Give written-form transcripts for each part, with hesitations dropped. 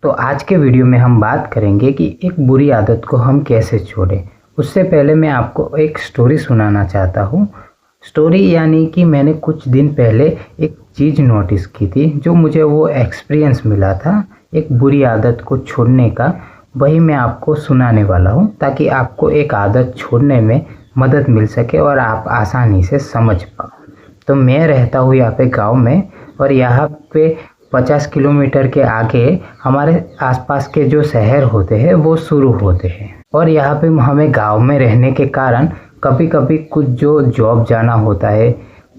तो आज के वीडियो में हम बात करेंगे कि एक बुरी आदत को हम कैसे छोड़ें। उससे पहले मैं आपको एक स्टोरी सुनाना चाहता हूँ। स्टोरी यानी कि मैंने कुछ दिन पहले एक चीज़ नोटिस की थी, जो मुझे वो एक्सपीरियंस मिला था एक बुरी आदत को छोड़ने का। वही मैं आपको सुनाने वाला हूँ ताकि आपको एक आदत छोड़ने में मदद मिल सके और आप आसानी से समझ पाओ। तो मैं रहता हूँ यहाँ पे गांव में, और यहाँ पे 50 किलोमीटर के आगे हमारे आसपास के जो शहर होते हैं वो शुरू होते हैं। और यहाँ पे हमें गांव में रहने के कारण कभी कभी कुछ जो जॉब जाना होता है,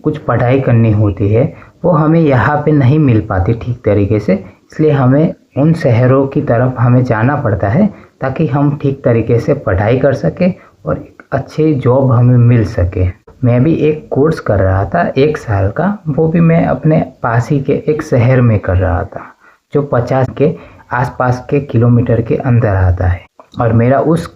कुछ पढ़ाई करनी होती है, वो हमें यहाँ पे नहीं मिल पाती ठीक तरीके से। इसलिए हमें उन शहरों की तरफ हमें जाना पड़ता है ताकि हम ठीक तरीके से पढ़ाई कर सके और एक अच्छी जॉब हमें मिल सके। मैं भी एक कोर्स कर रहा था 1 साल का, वो भी मैं अपने पास ही के एक शहर में कर रहा था जो 50 के आसपास के किलोमीटर के अंदर आता है। और मेरा उस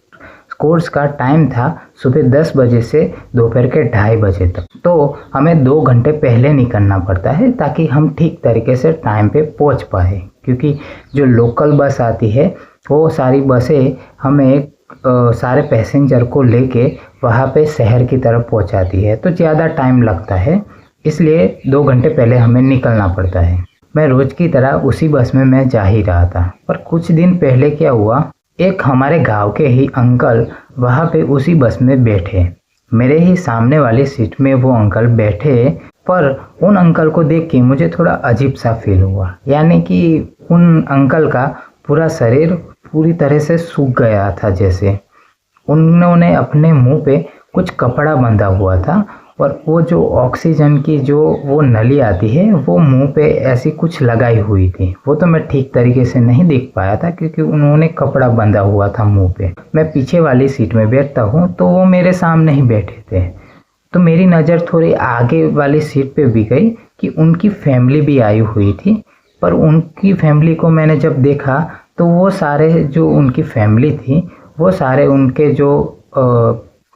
कोर्स का टाइम था सुबह 10 बजे से दोपहर के 2:30 बजे तक। तो हमें 2 घंटे पहले निकलना पड़ता है ताकि हम ठीक तरीके से टाइम पे पहुंच पाए, क्योंकि जो लोकल बस आती है वो सारी बसें हमें सारे पैसेंजर को लेके वहाँ पे शहर की तरफ पहुँचाती है, तो ज़्यादा टाइम लगता है। इसलिए 2 घंटे पहले हमें निकलना पड़ता है। मैं रोज़ की तरह उसी बस में मैं जा ही रहा था। पर कुछ दिन पहले क्या हुआ, एक हमारे गांव के ही अंकल वहाँ पे उसी बस में बैठे। मेरे ही सामने वाली सीट में वो अंकल बैठे, पर उन अंकल को देख के मुझे थोड़ा अजीब सा फील हुआ। यानी कि उन अंकल का पूरा शरीर पूरी तरह से सूख गया था, जैसे उन्होंने अपने मुंह पे कुछ कपड़ा बंधा हुआ था, और वो जो ऑक्सीजन की जो वो नली आती है वो मुंह पे ऐसी कुछ लगाई हुई थी। वो तो मैं ठीक तरीके से नहीं देख पाया था क्योंकि उन्होंने कपड़ा बंधा हुआ था मुंह पे। मैं पीछे वाली सीट में बैठता हूँ तो वो मेरे सामने ही बैठे थे। तो मेरी नज़र थोड़ी आगे वाली सीट पे भी गई कि उनकी फैमिली भी आई हुई थी। पर उनकी फैमिली को मैंने जब देखा तो वो सारे जो उनकी फैमिली थी वो सारे उनके जो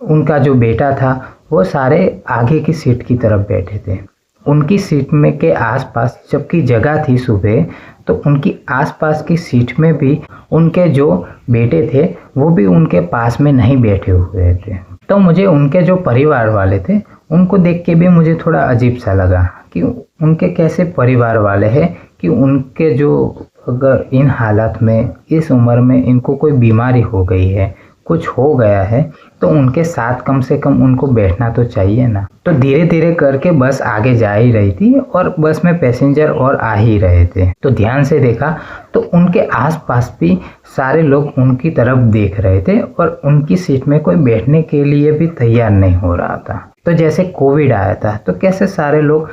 उनका जो बेटा था वो सारे आगे की सीट की तरफ बैठे थे। उनकी सीट में के आसपास जबकि जगह थी सुबह, तो उनकी आसपास की सीट में भी उनके जो बेटे थे वो भी उनके पास में नहीं बैठे हुए थे। तो मुझे उनके जो परिवार वाले थे उनको देख के भी मुझे थोड़ा अजीब सा लगा कि उनके कैसे परिवार वाले हैं कि उनके जो अगर इन हालात में इस उम्र में इनको कोई बीमारी हो गई है, कुछ हो गया है, तो उनके साथ कम से कम उनको बैठना तो चाहिए ना। तो धीरे धीरे करके बस आगे जा ही रही थी और बस में पैसेंजर और आ ही रहे थे। तो ध्यान से देखा तो उनके आसपास भी सारे लोग उनकी तरफ देख रहे थे और उनकी सीट में कोई बैठने के लिए भी तैयार नहीं हो रहा था। तो जैसे कोविड आया था तो कैसे सारे लोग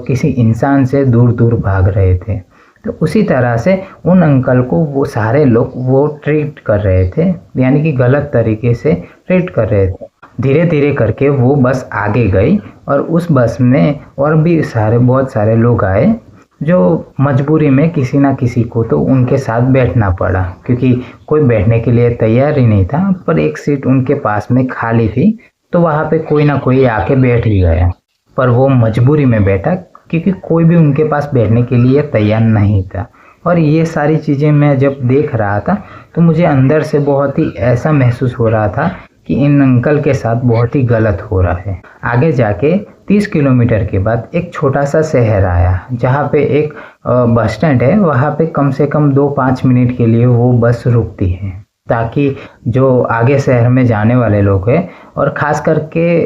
किसी इंसान से दूर दूर भाग रहे थे, तो उसी तरह से उन अंकल को वो सारे लोग वो ट्रीट कर रहे थे, यानी कि गलत तरीके से ट्रीट कर रहे थे। धीरे धीरे करके वो बस आगे गई और उस बस में और भी बहुत सारे लोग आए, जो मजबूरी में किसी ना किसी को तो उनके साथ बैठना पड़ा, क्योंकि कोई बैठने के लिए तैयार ही नहीं था। पर एक सीट उनके पास में खाली थी तो वहाँ पे कोई ना कोई आके बैठ ही गया। पर वो मजबूरी में बैठा क्योंकि कोई भी उनके पास बैठने के लिए तैयार नहीं था। और ये सारी चीज़ें मैं जब देख रहा था तो मुझे अंदर से बहुत ही ऐसा महसूस हो रहा था कि इन अंकल के साथ बहुत ही गलत हो रहा है। आगे जाके 30 किलोमीटर के बाद एक छोटा सा शहर आया जहाँ पे एक बस स्टैंड है। वहाँ पे कम से कम 2-5 मिनट के लिए वो बस रुकती है ताकि जो आगे शहर में जाने वाले लोग हैं, और ख़ास करके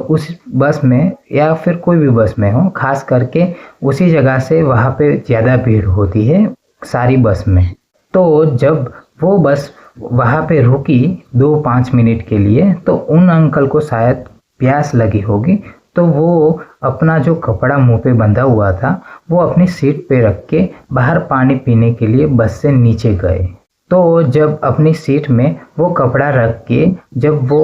उस बस में या फिर कोई भी बस में हो, ख़ास करके उसी जगह से वहाँ पे ज़्यादा भीड़ होती है सारी बस में। तो जब वो बस वहाँ पे रुकी 2-5 मिनट के लिए, तो उन अंकल को शायद प्यास लगी होगी, तो वो अपना जो कपड़ा मुंह पे बंधा हुआ था वो अपनी सीट पे रख के बाहर पानी पीने के लिए बस से नीचे गए। तो जब अपनी सीट में वो कपड़ा रख के जब वो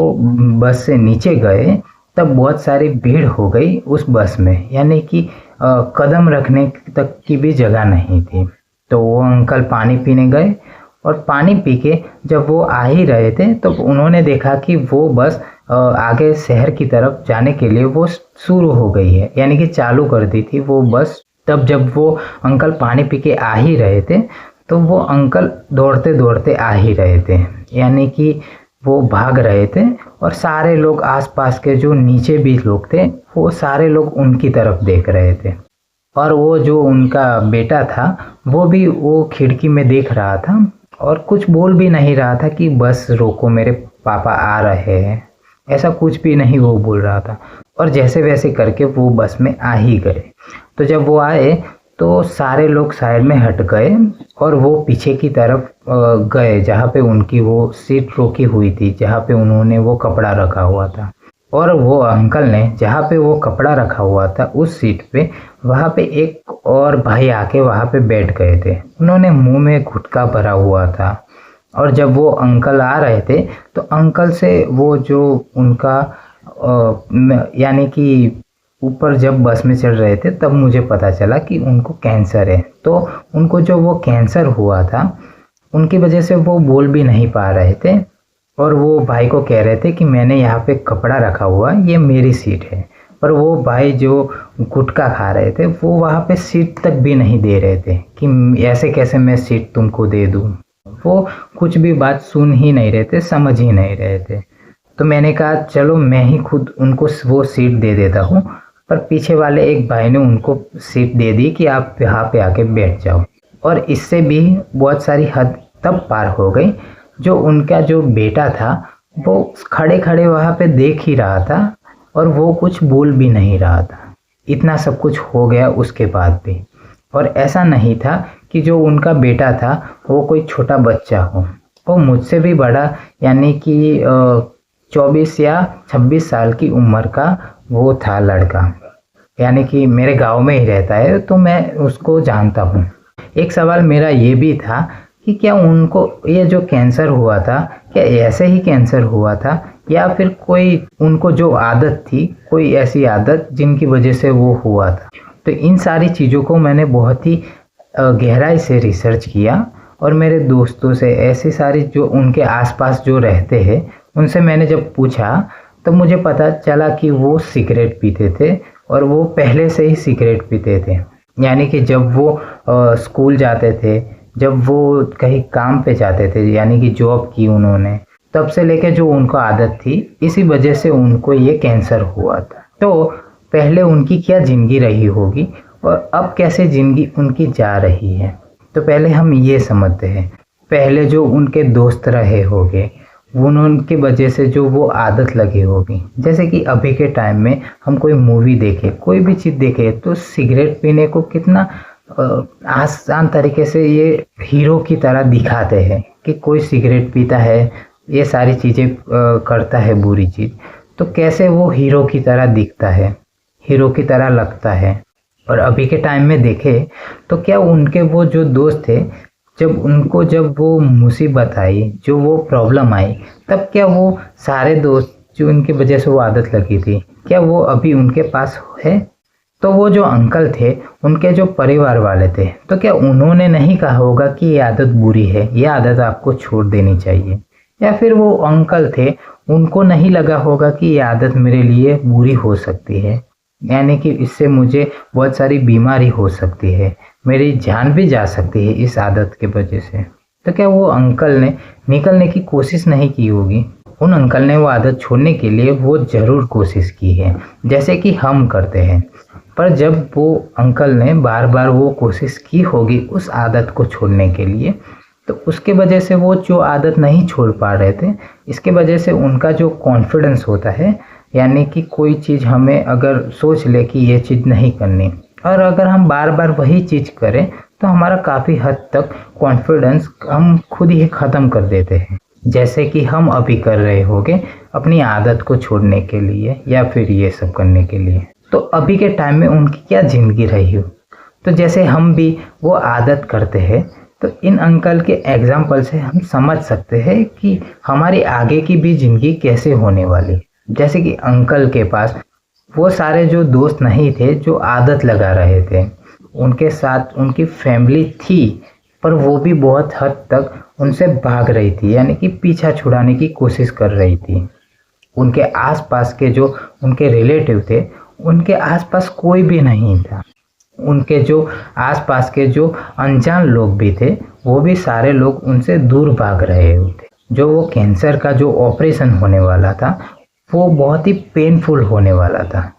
बस से नीचे गए तब बहुत सारी भीड़ हो गई उस बस में, यानी कि कदम रखने तक की भी जगह नहीं थी। तो वो अंकल पानी पीने गए और पानी पी के जब वो आ ही रहे थे तो उन्होंने देखा कि वो बस आगे शहर की तरफ जाने के लिए वो शुरू हो गई है, यानी कि चालू कर दी थी वो बस। तब जब वो अंकल पानी पी के आ ही रहे थे तो वो अंकल दौड़ते दौड़ते आ ही रहे थे, यानी कि वो भाग रहे थे और सारे लोग आसपास के जो नीचे भी लोग थे वो सारे लोग उनकी तरफ देख रहे थे। और वो जो उनका बेटा था वो भी वो खिड़की में देख रहा था और कुछ बोल भी नहीं रहा था कि बस रोको मेरे पापा आ रहे हैं, ऐसा कुछ भी नहीं वो बोल रहा था। और जैसे वैसे करके वो बस में आ ही गए। तो जब वो आए तो सारे लोग साइड में हट गए और वो पीछे की तरफ गए जहाँ पे उनकी वो सीट रोकी हुई थी, जहाँ पे उन्होंने वो कपड़ा रखा हुआ था। और वो अंकल ने जहाँ पे वो कपड़ा रखा हुआ था उस सीट पे वहाँ पे एक और भाई आके वहाँ पे बैठ गए थे। उन्होंने मुंह में गुटखा भरा हुआ था और जब वो अंकल आ रहे थे तो अंकल से वो जो उनका यानी कि ऊपर जब बस में चढ़ रहे थे तब मुझे पता चला कि उनको कैंसर है। तो उनको जो वो कैंसर हुआ था उनकी वजह से वो बोल भी नहीं पा रहे थे और वो भाई को कह रहे थे कि मैंने यहाँ पे कपड़ा रखा हुआ, ये मेरी सीट है। पर वो भाई जो गुटखा खा रहे थे वो वहाँ पे सीट तक भी नहीं दे रहे थे कि ऐसे कैसे मैं सीट तुमको दे दूँ। वो कुछ भी बात सुन ही नहीं रहे थे, समझ ही नहीं रहे थे। तो मैंने कहा चलो मैं ही खुद उनको वो सीट दे देता हूँ। पर पीछे वाले एक भाई ने उनको सीट दे दी कि आप यहाँ पे आके बैठ जाओ। और इससे भी बहुत सारी हद तब पार हो गई। जो उनका जो बेटा था वो खड़े खड़े वहाँ पे देख ही रहा था और वो कुछ बोल भी नहीं रहा था। इतना सब कुछ हो गया उसके बाद भी। और ऐसा नहीं था कि जो उनका बेटा था वो कोई छोटा बच्चा हो, वो मुझसे भी बड़ा, यानी कि 24 या 26 साल की उम्र का वो था लड़का, यानी कि मेरे गांव में ही रहता है तो मैं उसको जानता हूँ। एक सवाल मेरा ये भी था कि क्या उनको ये जो कैंसर हुआ था क्या ऐसे ही कैंसर हुआ था या फिर कोई उनको जो आदत थी, कोई ऐसी आदत जिनकी वजह से वो हुआ था। तो इन सारी चीज़ों को मैंने बहुत ही गहराई से रिसर्च किया और मेरे दोस्तों से, ऐसी सारी जो उनके आसपास जो रहते हैं उनसे मैंने जब पूछा तो मुझे पता चला कि वो सिगरेट पीते थे और वो पहले से ही सिगरेट पीते थे। यानी कि जब वो स्कूल जाते थे, जब वो कहीं काम पे जाते थे, यानी कि जॉब की उन्होंने, तब से लेके जो उनको आदत थी इसी वजह से उनको ये कैंसर हुआ था। तो पहले उनकी क्या ज़िंदगी रही होगी और अब कैसे ज़िंदगी उनकी जा रही है, तो पहले हम ये समझते हैं। पहले जो उनके दोस्त रहे होंगे उनकी वजह से जो वो आदत लगी होगी, जैसे कि अभी के टाइम में हम कोई मूवी देखें, कोई भी चीज़ देखें तो सिगरेट पीने को कितना आसान तरीके से ये हीरो की तरह दिखाते हैं कि कोई सिगरेट पीता है, ये सारी चीज़ें करता है बुरी चीज़, तो कैसे वो हीरो की तरह दिखता है, हीरो की तरह लगता है। और अभी के टाइम में देखें तो क्या उनके वो जो दोस्त थे, जब वो मुसीबत आई, जो वो प्रॉब्लम आई, तब क्या वो सारे दोस्त जो उनकी वजह से वो आदत लगी थी क्या वो अभी उनके पास है? तो वो जो अंकल थे उनके जो परिवार वाले थे तो क्या उन्होंने नहीं कहा होगा कि ये आदत बुरी है, ये आदत आपको छोड़ देनी चाहिए? या फिर वो अंकल थे उनको नहीं लगा होगा कि ये आदत मेरे लिए बुरी हो सकती है, यानी कि इससे मुझे बहुत सारी बीमारी हो सकती है, मेरी जान भी जा सकती है इस आदत के वजह से? तो क्या वो अंकल ने निकलने की कोशिश नहीं की होगी? उन अंकल ने वो आदत छोड़ने के लिए वो ज़रूर कोशिश की है, जैसे कि हम करते हैं। पर जब वो अंकल ने बार बार वो कोशिश की होगी उस आदत को छोड़ने के लिए, तो उसके वजह से वो जो आदत नहीं छोड़ पा रहे थे, इसके वजह से उनका जो कॉन्फिडेंस होता है, यानी कि कोई चीज़ हमें अगर सोच ले कि ये चीज़ नहीं करनी और अगर हम बार बार वही चीज़ करें तो हमारा काफ़ी हद तक कॉन्फिडेंस हम खुद ही ख़त्म कर देते हैं, जैसे कि हम अभी कर रहे होंगे अपनी आदत को छोड़ने के लिए या फिर ये सब करने के लिए। तो अभी के टाइम में उनकी क्या ज़िंदगी रही हो, तो जैसे हम भी वो आदत करते हैं तो इन अंकल के एग्जाम्पल से हम समझ सकते हैं कि हमारी आगे की भी ज़िंदगी कैसे होने वाली। जैसे कि अंकल के पास वो सारे जो दोस्त नहीं थे जो आदत लगा रहे थे, उनके साथ उनकी फैमिली थी पर वो भी बहुत हद तक उनसे भाग रही थी, यानी कि पीछा छुड़ाने की कोशिश कर रही थी। उनके आसपास के जो उनके रिलेटिव थे उनके आसपास कोई भी नहीं था, उनके जो आसपास के जो अनजान लोग भी थे, वो भी सारे लोग उनसे दूर भाग रहे थे। जो वो कैंसर का जो ऑपरेशन होने वाला था, वो बहुत ही पेनफुल होने वाला था।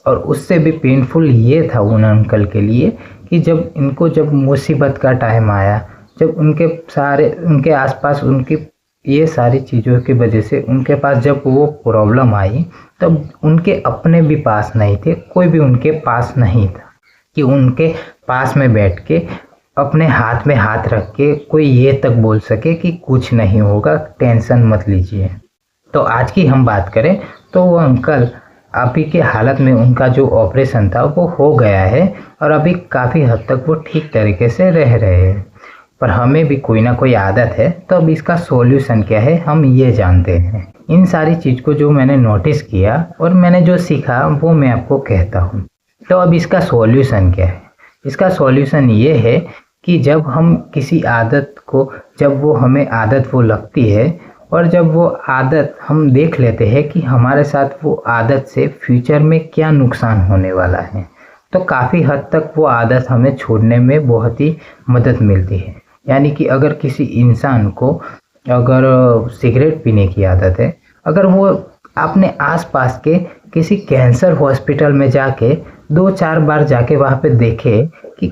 और उससे भी पेनफुल ये था उन अंकल के लिए कि जब मुसीबत का टाइम आया, जब उनके आसपास उनकी ये सारी चीज़ों की वजह से उनके पास जब वो प्रॉब्लम आई, तब उनके अपने भी पास नहीं थे, कोई भी उनके पास नहीं था कि उनके पास में बैठ के अपने हाथ में हाथ रख के कोई ये तक बोल सके कि कुछ नहीं होगा, टेंशन मत लीजिए। तो आज की हम बात करें तो वो अंकल अभी के हालत में उनका जो ऑपरेशन था वो हो गया है और अभी काफ़ी हद तक वो ठीक तरीके से रह रहे हैं। पर हमें भी कोई ना कोई आदत है, तो अब इसका सॉल्यूशन क्या है हम ये जानते हैं। इन सारी चीज़ को जो मैंने नोटिस किया और मैंने जो सीखा वो मैं आपको कहता हूँ। तो अब इसका सॉल्यूशन क्या है? इसका सॉल्यूशन ये है कि जब हम किसी आदत को, जब वो हमें आदत वो लगती है और जब वो आदत हम देख लेते हैं कि हमारे साथ वो आदत से फ्यूचर में क्या नुकसान होने वाला है, तो काफ़ी हद तक वो आदत हमें छोड़ने में बहुत ही मदद मिलती है। यानी कि अगर किसी इंसान को अगर सिगरेट पीने की आदत है, अगर वो अपने आसपास के किसी कैंसर हॉस्पिटल में जाके 2-4 बार जाके वहाँ पे देखे कि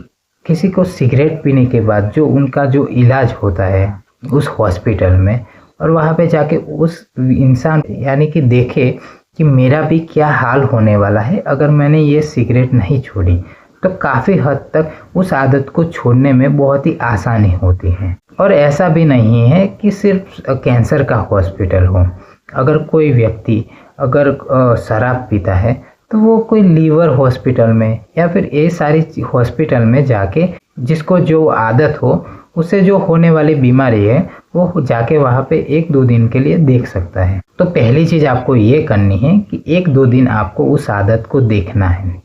किसी को सिगरेट पीने के बाद जो उनका जो इलाज होता है उस हॉस्पिटल में, और वहाँ पे जाके उस इंसान यानी कि देखे कि मेरा भी क्या हाल होने वाला है अगर मैंने ये सिगरेट नहीं छोड़ी, तो काफ़ी हद तक उस आदत को छोड़ने में बहुत ही आसानी होती है। और ऐसा भी नहीं है कि सिर्फ कैंसर का हॉस्पिटल हो। अगर कोई व्यक्ति अगर शराब पीता है तो वो कोई लीवर हॉस्पिटल में या फिर ये सारी हॉस्पिटल में जाके जिसको जो आदत हो, उससे जो होने वाली बीमारी है वो जाके वहाँ पे 1-2 दिन के लिए देख सकता है। तो पहली चीज़ आपको ये करनी है कि 1-2 दिन आपको उस आदत को देखना है।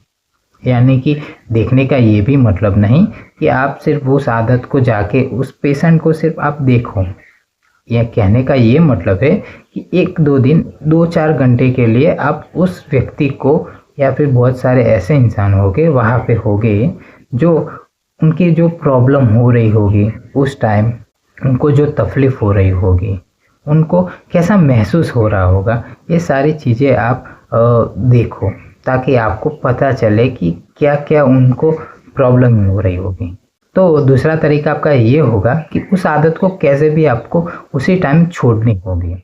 यानी कि देखने का ये भी मतलब नहीं कि आप सिर्फ उस आदत को जाके उस पेशेंट को सिर्फ आप देखो। यह कहने का ये मतलब है कि 1-2 दिन 2-4 घंटे के लिए आप उस व्यक्ति को, या फिर बहुत सारे ऐसे इंसान होंगे वहाँ पे होंगे जो उनकी जो प्रॉब्लम हो रही होगी उस टाइम, उनको जो तकलीफ़ हो रही होगी, उनको कैसा महसूस हो रहा होगा, ये सारी चीज़ें आप देखो, ताकि आपको पता चले कि क्या क्या उनको प्रॉब्लम हो रही होगी। तो दूसरा तरीका आपका ये होगा कि उस आदत को कैसे भी आपको उसी टाइम छोड़नी होगी।